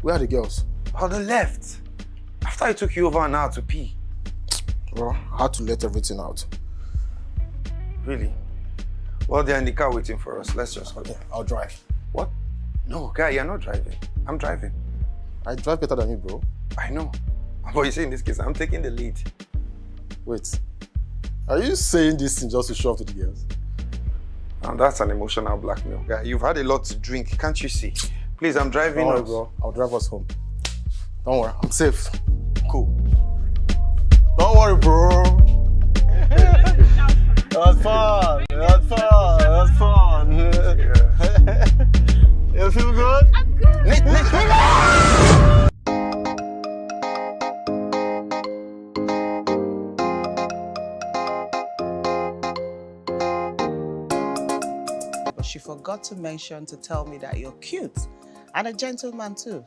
Where are the girls? On the left. After it took you over an hour to pee. Well, I had to let everything out. Really? Well, they're in the car waiting for us. Let's just hurry. Okay, I'll drive. What? No, guy, you're not driving. I'm driving. I drive better than you, bro. I know. But you see, in this case, I'm taking the lead. Wait. Are you saying this thing just to show off to the girls? And that's an emotional blackmail. Guy, you've had a lot to drink, can't you see? Please, I'm driving. Don't worry, bro. I'll drive us home. Don't worry, I'm safe. Cool. Don't worry, bro. It was fun. It was fun. It was fun. Yeah. You feel good? I'm good. But she forgot to mention to tell me that you're cute and a gentleman too.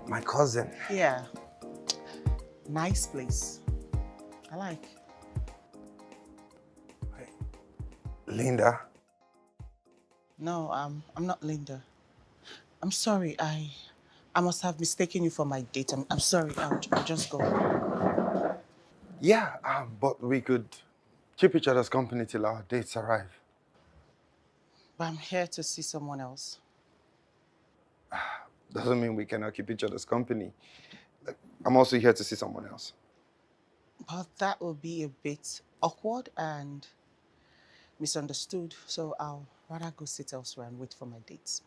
My cousin. Yeah. Nice place. I like. Linda? No, I'm not Linda. I'm sorry. I must have mistaken you for my date. I'm sorry. I'll just go. Yeah, but we could keep each other's company till our dates arrive. But I'm here to see someone else. Doesn't mean we cannot keep each other's company. I'm also here to see someone else. But that will be a bit awkward and misunderstood. So I'll rather go sit elsewhere and wait for my dates.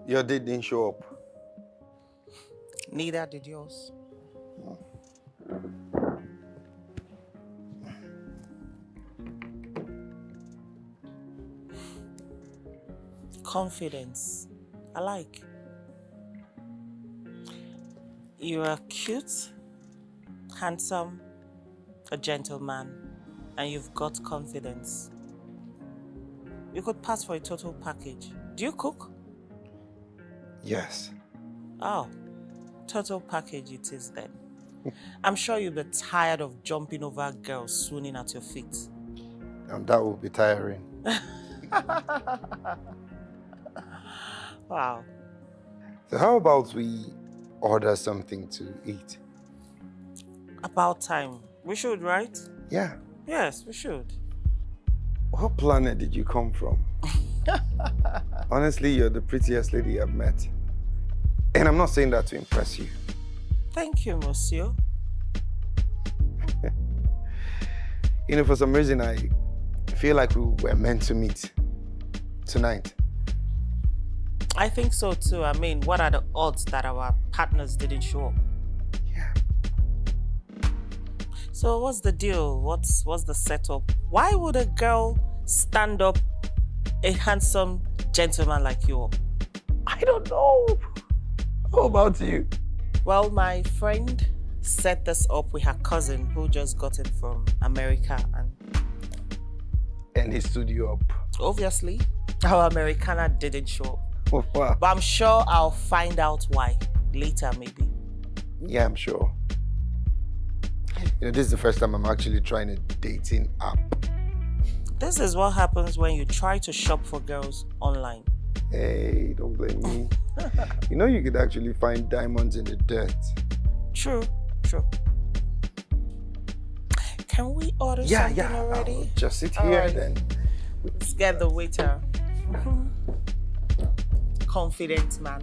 Your date didn't show up. Neither did yours. Confidence. I like. You are cute, handsome, a gentleman, and you've got confidence. You could pass for a total package. Do you cook? Yes. Oh, total package it is then. I'm sure you'll be tired of jumping over girls swooning at your feet. And that will be tiring. Wow. So how about we order something to eat? About time. We should, right? Yeah. Yes, we should. What planet did you come from? Honestly, you're the prettiest lady I've met. And I'm not saying that to impress you. Thank you, monsieur. You know, for some reason, I I feel like we were meant to meet tonight. I think so too. I mean, what are the odds that our partners didn't show up? Yeah. So what's the deal? What's the setup? Why would a girl stand up a handsome gentleman like you up? I don't know. How about you? Well, my friend set this up with her cousin who just got in from America, And he stood you up. obviously our Americana didn't show up. Oh, wow. But I'm sure I'll find out why later maybe. Yeah, I'm sure. You know, this is the first time I'm actually trying a dating app. This is what happens when you try to shop for girls online. Hey, don't blame me. You know you could actually find diamonds in the dirt. True. Can we order something already? I'll just sit All here right. then. Let's get the waiter. Confident man.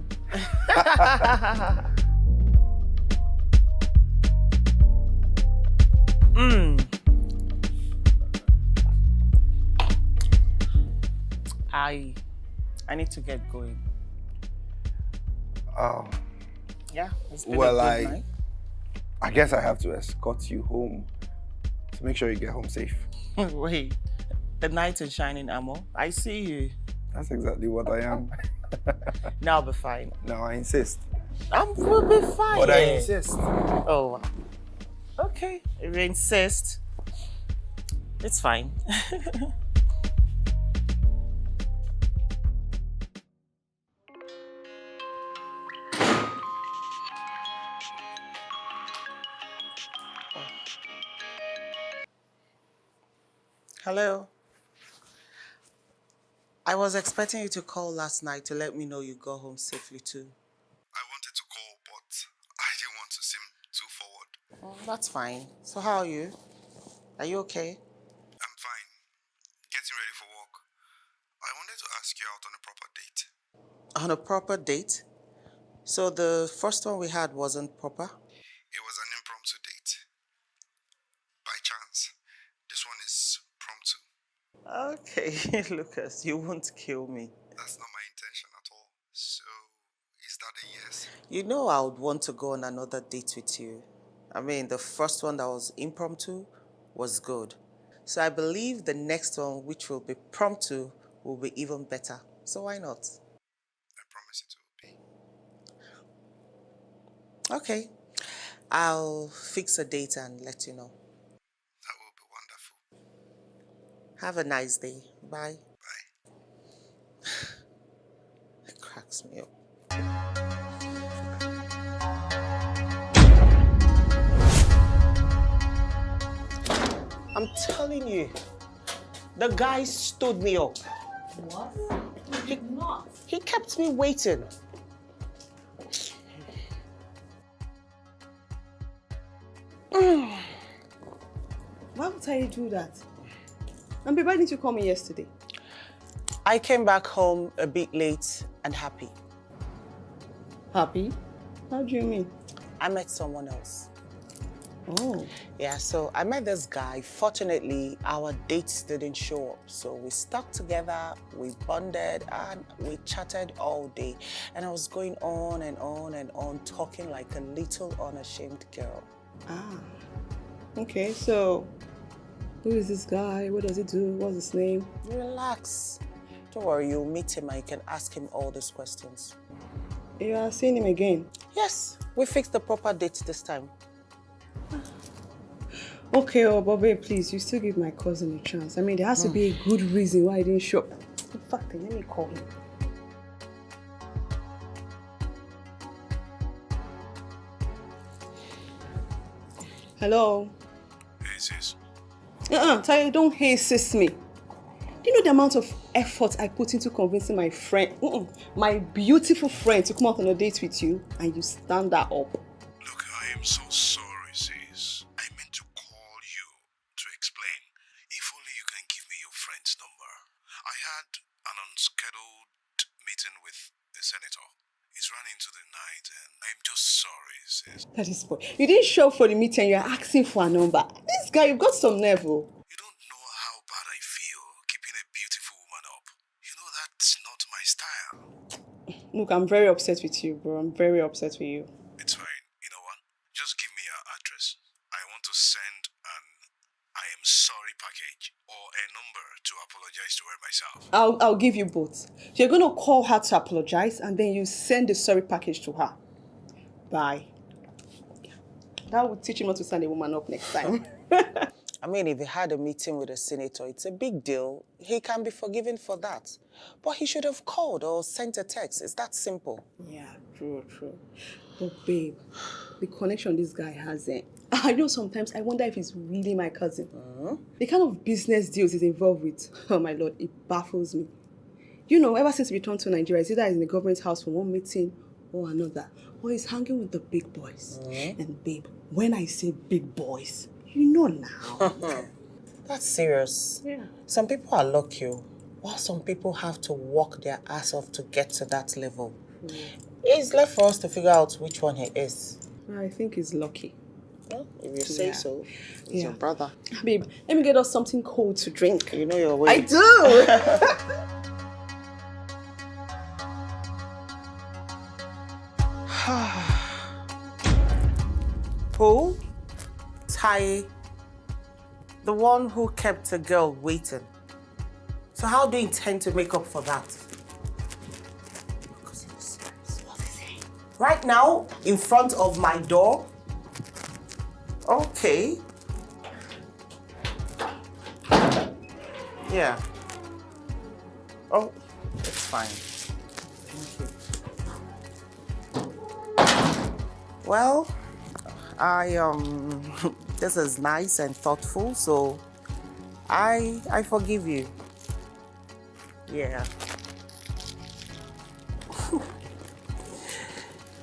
I need to get going. Oh, Yeah, it's been well, a good night. I guess I have to escort you home to make sure you get home safe. Wait, the knight in shining armor. I see you. That's exactly what I am. Now I'll be fine. Now I insist. We'll be fine. But I insist. Oh, okay. If you insist, it's fine. Hello. I was expecting you to call last night to let me know you got home safely too. I wanted to call, but I didn't want to seem too forward. Oh, that's fine. So how are you? Are you okay? I'm fine. Getting ready for work. I wanted to ask you out on a proper date. On a proper date? So the first one we had wasn't proper? It was an impromptu date. By chance. This one is promptu. Okay, Lucas, you won't kill me. That's not my intention at all. So, is that a yes? You know I would want to go on another date with you. I mean, the first one that was impromptu was good. So I believe the next one, which will be promptu, will be even better. So why not? I promise it will be. Okay. I'll fix a date and let you know. That will be wonderful. Have a nice day. Bye. Bye. It cracks me up. I'm telling you, the guy stood me up. What? He did not. He kept me waiting. Why would I do that? And babe, why didn't you call me yesterday? I came back home a bit late and happy. Happy? How do you mean? I met someone else. Oh. Yeah, so I met this guy. Fortunately, our dates didn't show up. So we stuck together, we bonded, and we chatted all day. And I was going on and on and on, talking like a little unashamed girl. Ah. Okay, so who is this guy? What does he do? What's his name? Relax. Don't worry, you'll meet him and you can ask him all these questions. You are seeing him again? Yes, we fixed the proper date this time. Okay, oh, but babe, please, you still give my cousin a chance. I mean, there has to be a good reason why he didn't show up. In fact, let me call him. Hello? Hey, sis. Tell you, don't hey sis me. Do you know the amount of effort I put into convincing my friend, my beautiful friend, to come out on a date with you, and you stand that up? Look, I am so sorry, sis. I meant to call you to explain. If only you can give me your friend's number. I had an unscheduled meeting with a senator. It's run into the night and I'm just sorry, sis. That is boy. You didn't show up for the meeting, you're asking for a number. This guy, you've got some nerve. You don't know how bad I feel Look, I'm very upset with you, bro. I'm very upset with you. It's fine. You know what? Just give me your address. I want to send an I am sorry package or a number to apologize to her myself. I'll give you both. You're gonna call her to apologize, and then you send the sorry package to her. Bye. That would teach him not to sign a woman up next time. I mean, if he had a meeting with a senator, it's a big deal. He can be forgiven for that. But he should have called or sent a text. It's that simple. Yeah, true. But babe, the connection this guy has, I know sometimes I wonder if he's really my cousin. The kind of business deals he's involved with, oh my lord, it baffles me. You know, ever since he returned to Nigeria, it's either he's in the government house for one meeting or another, or he's hanging with the big boys. And babe, when I say big boys, you know now. That's serious. Yeah. Some people are lucky, while some people have to work their ass off to get to that level. It's left for us to figure out which one he is. I think he's lucky. Well, if you say so. He's your brother. Babe, let me get us something cold to drink. You know your way. I do! Who? Tai, the one who kept a girl waiting. So how do you intend to make up for that? Because he's serious. What is he? Right now, in front of my door? Okay. Yeah. Oh, it's fine. Thank you. Well, this is nice and thoughtful, so I forgive you. Yeah.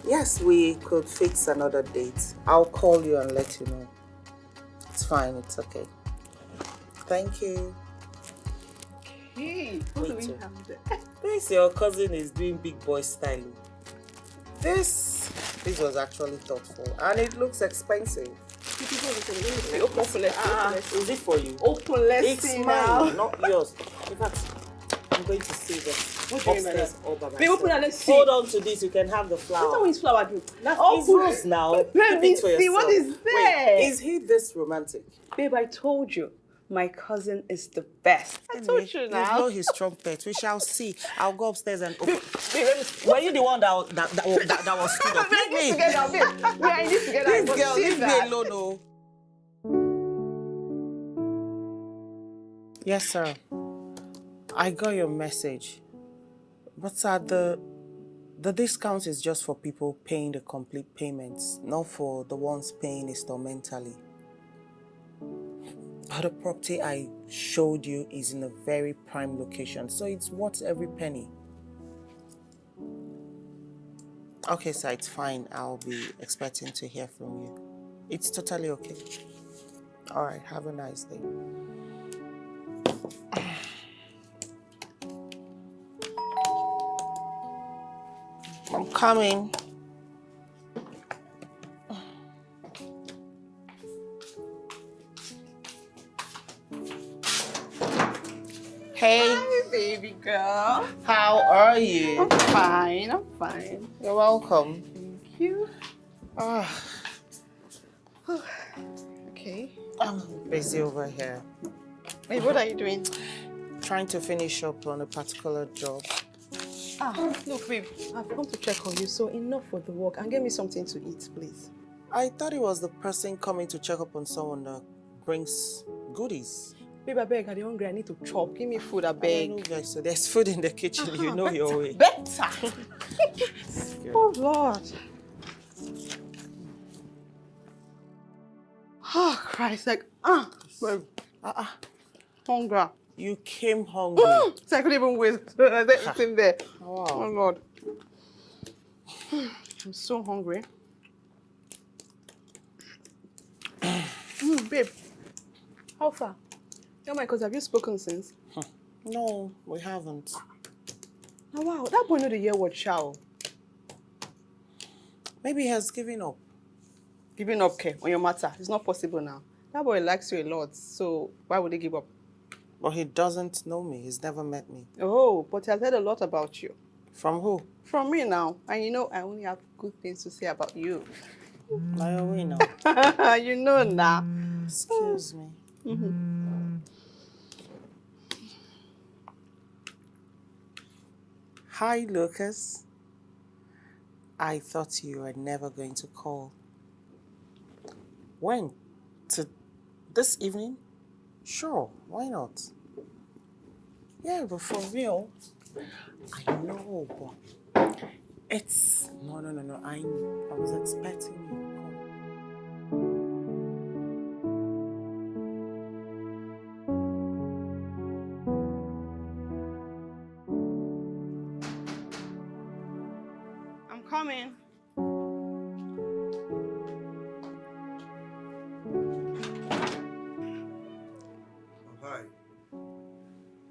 Yes, we could fix another date. I'll call you and let you know. It's fine, it's okay. Thank you. Hey, what do we have there? This your cousin is doing big boy style. This was actually thoughtful and it looks expensive. Open, Is it for you? Open, let's It's see mine, now. not yours. In fact, I'm going to see this What do you mean by upstairs that? all by Babe, myself. open and let's see. Hold on to this, you can have the What's flower. his flower do? That's Open. rose now. Let Keep me it for see, what yourself. is there? Wait, is he this romantic? Babe, I told you. My cousin is the best. I told you You now. blow his trumpet. We shall see. I'll go upstairs and open. Babe, let me see. Were you the one that was stood up? We are in this together, babe. We are in this together. I This must girl, see leave me that. alone, oh. Yes, sir. I got your message. But sir, the discount is just for people paying the complete payments, not for the ones paying instrumentally. But the property I showed you is in a very prime location, so it's worth every penny. Okay, sir, it's fine. I'll be expecting to hear from you. It's totally okay. All right, have a nice day. I'm coming. Hey. Hi, baby girl. How are you? I'm fine. You're welcome. Thank you. Okay. I'm busy over here. Wait, what are you doing? Trying to finish up on a particular job. Look, babe, I've come to check on you, so enough for the work. And get me something to eat, please. I thought it was the person coming to check up on someone that brings goodies. Babe, I beg, I'm hungry. I need to chop. Give me food, I I beg. know, guys, so there's food in the kitchen. You know your way. Better. Oh, Lord. Oh, Christ. Like, babe. Hunger. You came hungry. So I couldn't even wait. It's in there. Wow. Oh, Lord. I'm so hungry. Babe, how far? Oh my God, have you spoken since? No, we haven't. Oh, wow, that boy know the year word chow. Maybe he has given up. Giving up care on your matter. It's not possible now. That boy likes you a lot, so why would he give up? But he doesn't know me. He's never met me. Oh, but he has heard a lot about you. From who? From me now. And you know I only have good things to say about you. Naomi now. You know now. Excuse me. Hi, Lucas. I thought you were never going to call. When? This evening? Sure, why not? Yeah, but for real, I know, but it's... No. I was expecting you to call. I'm coming. Hi.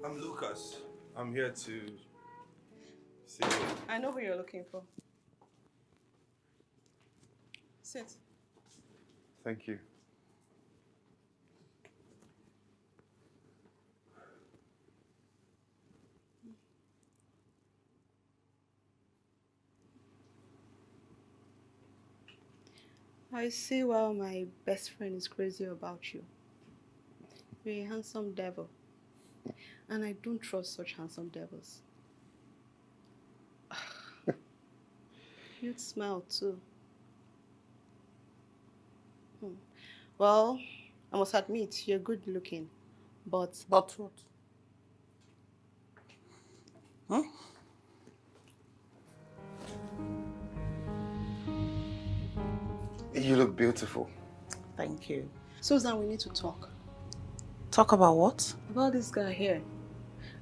I'm Lucas. I'm here to see you. I know who you're looking for. Sit. Thank you. I see why my best friend is crazy about you. You're a handsome devil. And I don't trust such handsome devils. Cute smile too. Well, I must admit, you're good looking. But But what? Huh? You look beautiful. Thank you. Susan, we need to talk. Talk about what? About this guy here.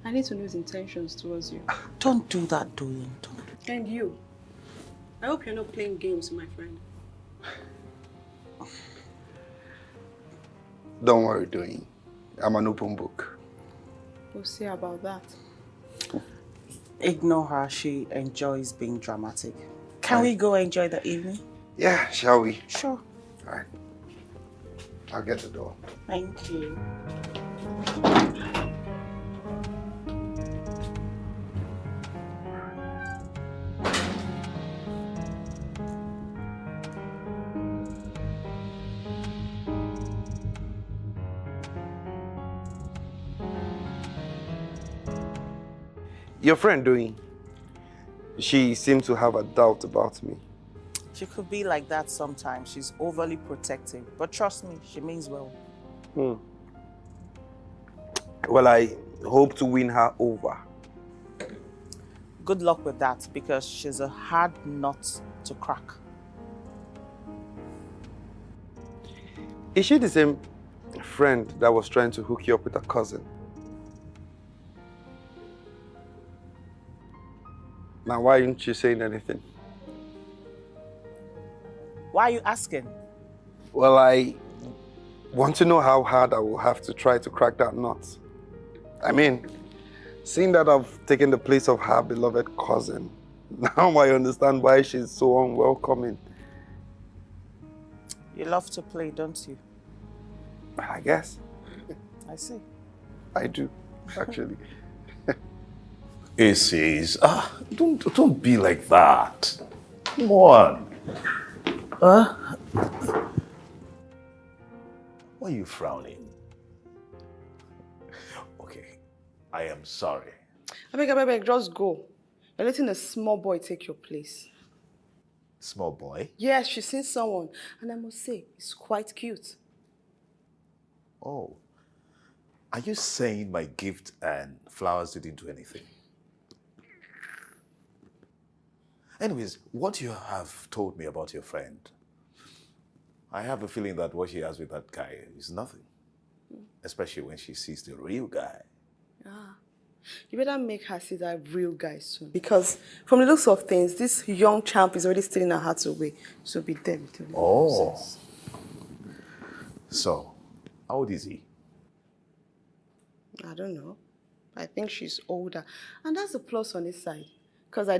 I need to know his intentions towards you. Don't do that, Doyin. And you. I hope you're not playing games with my friend. Don't worry, Doyin. I'm an open book. We'll see about that. Ignore her. She enjoys being dramatic. Can we go enjoy the evening? Yeah, shall we? Sure. All right. I'll get the door. Thank you. Your friend, Doyin, she seemed to have a doubt about me. She could be like that sometimes. She's overly protective. But trust me, she means well. Well, I hope to win her over. Good luck with that, because she's a hard nut to crack. Is she the same friend that was trying to hook you up with her cousin? Now, why aren't you saying anything? Why are you asking? Well, I want to know how hard I will have to try to crack that nut. I mean, seeing that I've taken the place of her beloved cousin, now I understand why she's so unwelcoming. You love to play, don't you? I guess. I see. I do, actually. He says, don't be like that. Come on. Why are you frowning? Okay, I am sorry. I beg, just go. You're letting a small boy take your place. Small boy? Yes, she's seen someone. And I must say, it's quite cute. Oh. Are you saying my gift and flowers didn't do anything? Anyways, what you have told me about your friend, I have a feeling that what she has with that guy is nothing. Especially when she sees the real guy. You better make her see that real guy soon. Because from the looks of things, this young champ is already stealing her heart away. So be there with him. Oh. So, how old is he? I don't know. I think she's older. And that's a plus on his side. Because I